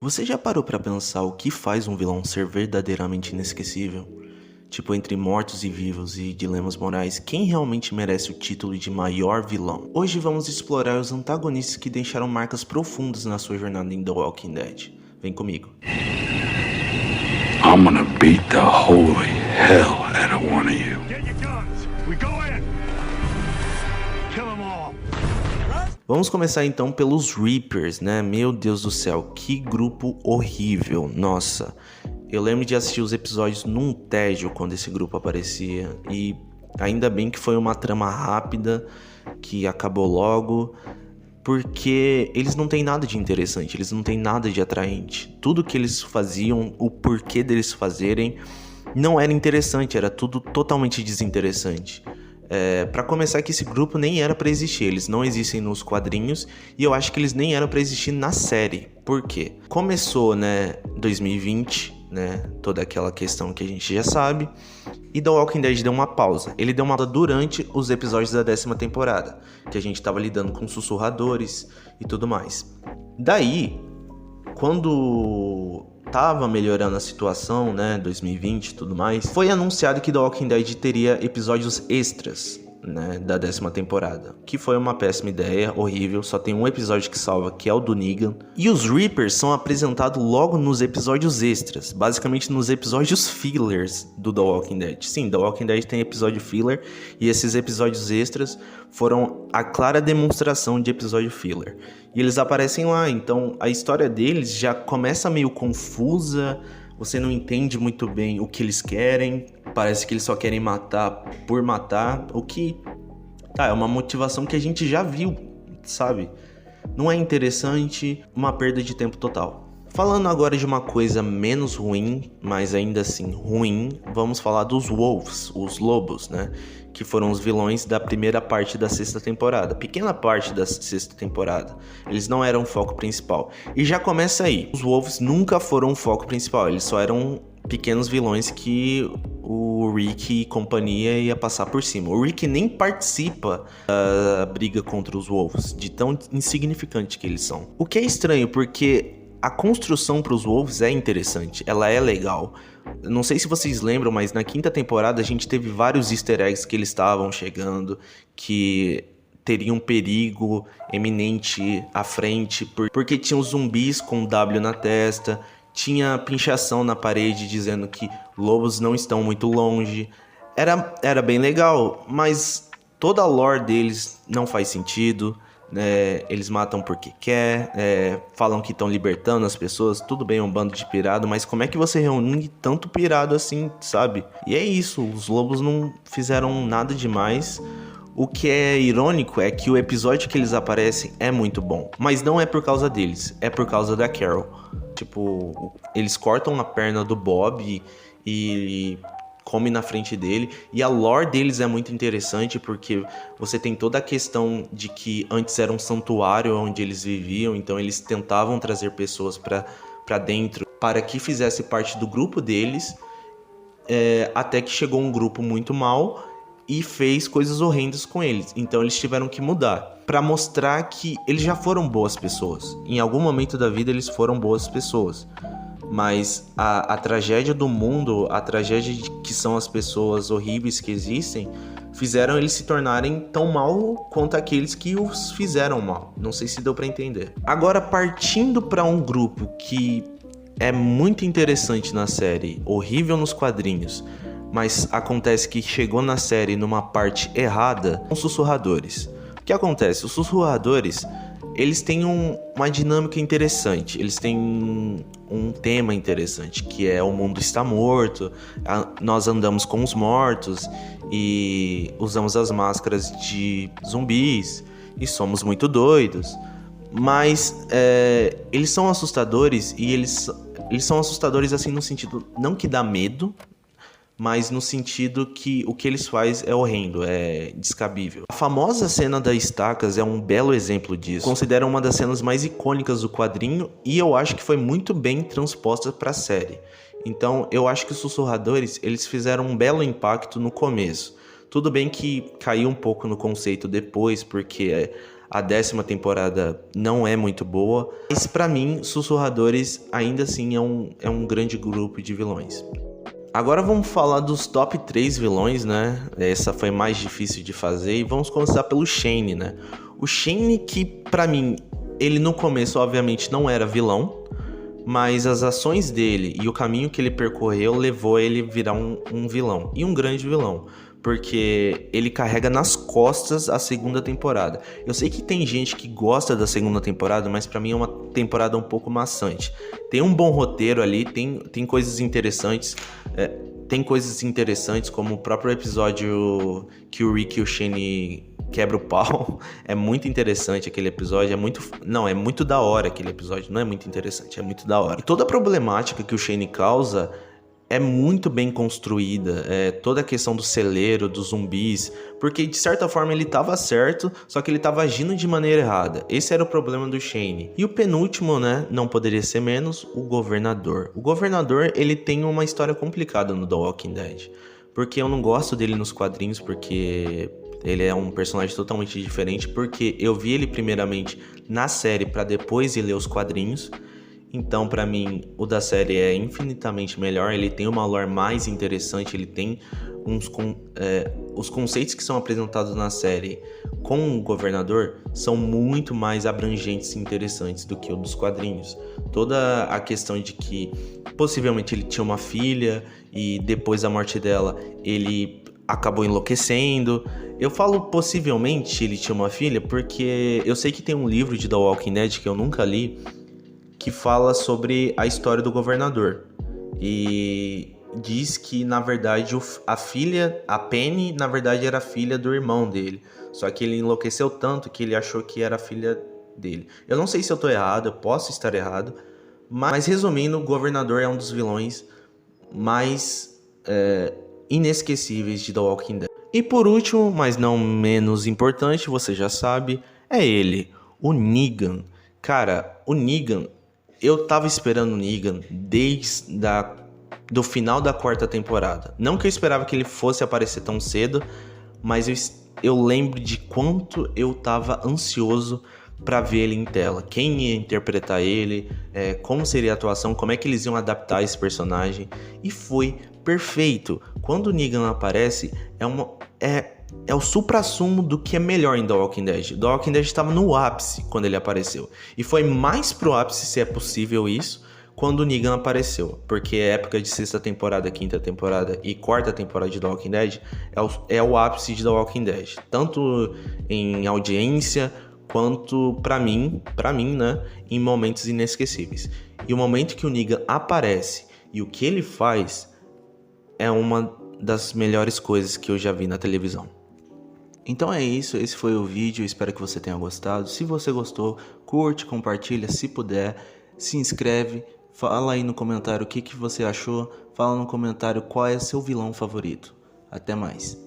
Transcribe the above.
Você já parou pra pensar o que faz um vilão ser verdadeiramente inesquecível? Tipo, entre mortos e vivos e dilemas morais, quem realmente merece o título de maior vilão? Hoje vamos explorar os antagonistas que deixaram marcas profundas na sua jornada em The Walking Dead. Vem comigo. I'm gonna beat the holy hell out of one of you. Get your guns. We go in. Kill them all. Vamos começar então pelos Reapers, né? Meu Deus do céu, que grupo horrível, nossa. Eu lembro de assistir os episódios num tédio quando esse grupo aparecia. E ainda bem que foi uma trama rápida, que acabou logo. Porque eles não têm nada de interessante, eles não têm nada de atraente. Tudo que eles faziam, o porquê deles fazerem, não era interessante, era tudo totalmente desinteressante. Pra começar, que esse grupo nem era pra existir, eles não existem nos quadrinhos e eu acho que eles nem eram pra existir na série. Por quê? Começou, 2020, toda aquela questão que a gente já sabe, e The Walking Dead deu uma pausa. Ele deu uma pausa durante os episódios da 10ª temporada, que a gente tava lidando com sussurradores e tudo mais. Daí, quando tava melhorando a situação, 2020 e tudo mais, foi anunciado que The Walking Dead teria episódios extras, da 10ª temporada, que foi uma péssima ideia, horrível. Só tem um episódio que salva, que é o do Negan, e os Reapers são apresentados logo nos episódios extras, basicamente nos episódios fillers do The Walking Dead. Sim, The Walking Dead tem episódio filler, e esses episódios extras foram a clara demonstração de episódio filler, e eles aparecem lá. Então a história deles já começa meio confusa, você não entende muito bem o que eles querem, parece que eles só querem matar por matar, o que é uma motivação que a gente já viu, sabe? Não é interessante, uma perda de tempo total. Falando agora de uma coisa menos ruim, mas ainda assim ruim, vamos falar dos Wolves, os lobos, que foram os vilões da primeira parte da 6ª temporada, pequena parte da 6ª temporada. Eles não eram o foco principal. E já começa aí, os Wolves nunca foram o foco principal, eles só eram pequenos vilões que o Rick e companhia ia passar por cima. O Rick nem participa da briga contra os Wolves, de tão insignificante que eles são. O que é estranho, porque a construção para os Wolves é interessante, ela é legal. Não sei se vocês lembram, mas na 5ª temporada a gente teve vários easter eggs que eles estavam chegando, que teria um perigo eminente à frente, porque tinham zumbis com W na testa, tinha pinchação na parede dizendo que lobos não estão muito longe. Era bem legal, mas toda a lore deles não faz sentido. Eles matam porque quer, falam que estão libertando as pessoas, tudo bem, é um bando de pirado, mas como é que você reúne tanto pirado assim, sabe? E é isso, os lobos não fizeram nada demais. O que é irônico é que o episódio que eles aparecem é muito bom, mas não é por causa deles, é por causa da Carol. Tipo, eles cortam a perna do Bob e come na frente dele, e a lore deles é muito interessante, porque você tem toda a questão de que antes era um santuário onde eles viviam, então eles tentavam trazer pessoas pra dentro, para que fizesse parte do grupo deles, até que chegou um grupo muito mau e fez coisas horrendas com eles, então eles tiveram que mudar, para mostrar que eles já foram boas pessoas, em algum momento da vida eles foram boas pessoas. Mas a tragédia do mundo, a tragédia de que são as pessoas horríveis que existem, fizeram eles se tornarem tão mal quanto aqueles que os fizeram mal. Não sei se deu pra entender. Agora, partindo pra um grupo que é muito interessante na série, horrível nos quadrinhos, mas acontece que chegou na série numa parte errada, os sussurradores. O que acontece? Os sussurradores, eles têm uma dinâmica interessante, eles têm um tema interessante, que é o mundo está morto, nós andamos com os mortos e usamos as máscaras de zumbis e somos muito doidos, mas eles são assustadores, e eles são assustadores assim no sentido, não que dá medo, mas no sentido que o que eles fazem é horrendo, é descabível. A famosa cena das estacas é um belo exemplo disso. Considero uma das cenas mais icônicas do quadrinho, e eu acho que foi muito bem transposta para a série. Então eu acho que os sussurradores, eles fizeram um belo impacto no começo. Tudo bem que caiu um pouco no conceito depois, porque A 10ª temporada não é muito boa, mas pra mim, Sussurradores ainda assim é um grande grupo de vilões. Agora vamos falar dos top 3 vilões, né? Essa foi mais difícil de fazer e vamos começar pelo Shane, né? O Shane que, pra mim, ele no começo obviamente não era vilão, mas as ações dele e o caminho que ele percorreu levou ele a virar um vilão, e um grande vilão, porque ele carrega nas costas a 2ª temporada. Eu sei que tem gente que gosta da 2ª temporada, mas pra mim é uma temporada um pouco maçante. Tem um bom roteiro ali, tem coisas interessantes, como o próprio episódio que o Rick e o Shane quebra o pau. É muito interessante aquele episódio, é muito da hora aquele episódio, não é muito interessante, é muito da hora. E toda a problemática que o Shane causa é muito bem construída, toda a questão do celeiro, dos zumbis, porque de certa forma ele estava certo, só que ele estava agindo de maneira errada. Esse era o problema do Shane. E o penúltimo, né, não poderia ser menos, o Governador. O Governador, ele tem uma história complicada no The Walking Dead, porque eu não gosto dele nos quadrinhos, porque ele é um personagem totalmente diferente, porque eu vi ele primeiramente na série para depois ir ler os quadrinhos. Então, pra mim, o da série é infinitamente melhor, ele tem uma lore mais interessante, ele tem os conceitos que são apresentados na série com o Governador são muito mais abrangentes e interessantes do que o dos quadrinhos. Toda a questão de que possivelmente ele tinha uma filha e depois da morte dela ele acabou enlouquecendo. Eu falo possivelmente ele tinha uma filha porque eu sei que tem um livro de The Walking Dead que eu nunca li, que fala sobre a história do Governador. E diz que, na verdade, a Penny, na verdade, era filha do irmão dele. Só que ele enlouqueceu tanto que ele achou que era filha dele. Eu não sei se eu tô errado, eu posso estar errado. Mas resumindo, o Governador é um dos vilões mais inesquecíveis de The Walking Dead. E por último, mas não menos importante, você já sabe, é ele, o Negan. Cara, o Negan, eu tava esperando o Negan desde do final da 4ª temporada. Não que eu esperava que ele fosse aparecer tão cedo, mas eu lembro de quanto eu tava ansioso pra ver ele em tela. Quem ia interpretar ele, como seria a atuação, como é que eles iam adaptar esse personagem. E foi perfeito. Quando o Negan aparece, é o suprassumo do que é melhor em The Walking Dead. The Walking Dead estava no ápice quando ele apareceu. E foi mais pro ápice, se é possível isso, quando o Negan apareceu. Porque a época de 6ª temporada, 5ª temporada e 4ª temporada de The Walking Dead é o ápice de The Walking Dead. Tanto em audiência, quanto pra mim, né, em momentos inesquecíveis. E o momento que o Negan aparece e o que ele faz é uma das melhores coisas que eu já vi na televisão. Então é isso, esse foi o vídeo, espero que você tenha gostado. Se você gostou, curte, compartilha, se puder, se inscreve, fala aí no comentário o que você achou, fala no comentário qual é seu vilão favorito. Até mais.